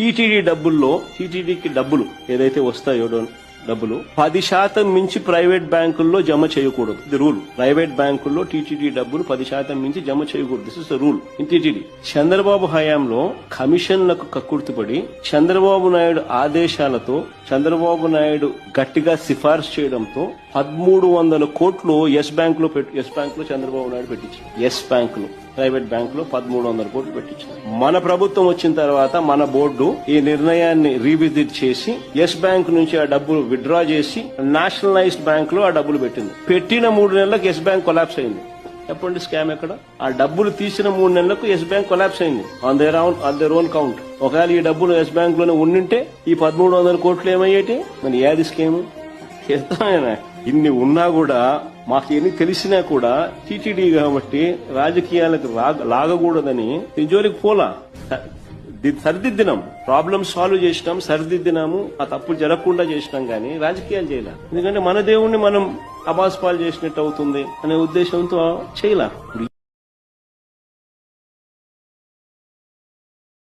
TTD డబ్బుల్లో టీటీడీకి డబ్బులు ఏదైతే వస్తాయో డబ్బులు 10% మించి ప్రైవేట్ బ్యాంకుల్లో జమ చేయకూడదు. ఇది రూల్. ప్రైవేట్ బ్యాంకుల్లో టీటీడీ డబ్బులు 10% మించి జమ చేయకూడదు. This is the rule in TTD. Chandrababu హయాంలో కమిషన్లకు కక్కుర్తిపడి చంద్రబాబు నాయుడు ఆదేశాలతో చంద్రబాబు నాయుడు గట్టిగా సిఫార్సు చేయడంతో 1300 కోట్లు ఎస్ బ్యాంక్ లో చంద్రబాబు నాయుడు పెట్టించారు. ఎస్ బ్యాంక్ లో ప్రైవేట్ బ్యాంక్ లో 1300 కోట్లు పెట్టించారు. మన ప్రభుత్వం వచ్చిన తర్వాత మన బోర్డు ఈ నిర్ణయాన్ని రీవిజిట్ చేసి ఎస్ బ్యాంక్ నుంచి ఆ డబ్బులు విత్డ్రా చేసి నేషనలైజ్డ్ బ్యాంక్ లో ఆ డబ్బులు పెట్టింది. పెట్టిన 3 నెలలకు ఎస్ బ్యాంక్ కొలాప్స్ అయింది. చెప్పండి స్కామ్ ఎక్కడ? ఆ డబ్బులు తీసిన 3 నెలలకు ఎస్ బ్యాంక్ కొలాప్స్ అయింది ఆన్ దేర్ ఓన్ కౌంట్. ఒకవేళ ఈ డబ్బులు ఎస్ బ్యాంక్ లోనే ఉండింటే ఈ 1300 కోట్లు ఏమయ్యేటి? మరి ఏది స్కీమ్? ఇన్ని ఉన్నా కూడా మాకు ఎన్ని తెలిసినా కూడా టీటీడీ కాబట్టి రాజకీయాలకు లాగకూడదని జోలికి పోలా. సరిదిద్దినాం, ప్రాబ్లమ్ సాల్వ్ చేసినాం, సరిదిద్దినాము, ఆ తప్పు జరగకుండా చేసినాం గానీ రాజకీయాలు చేయలే. ఎందుకంటే మన దేవుణ్ణి మనం అబాస్పాలు చేసినట్టు అవుతుంది అనే ఉద్దేశంతో చేయలే.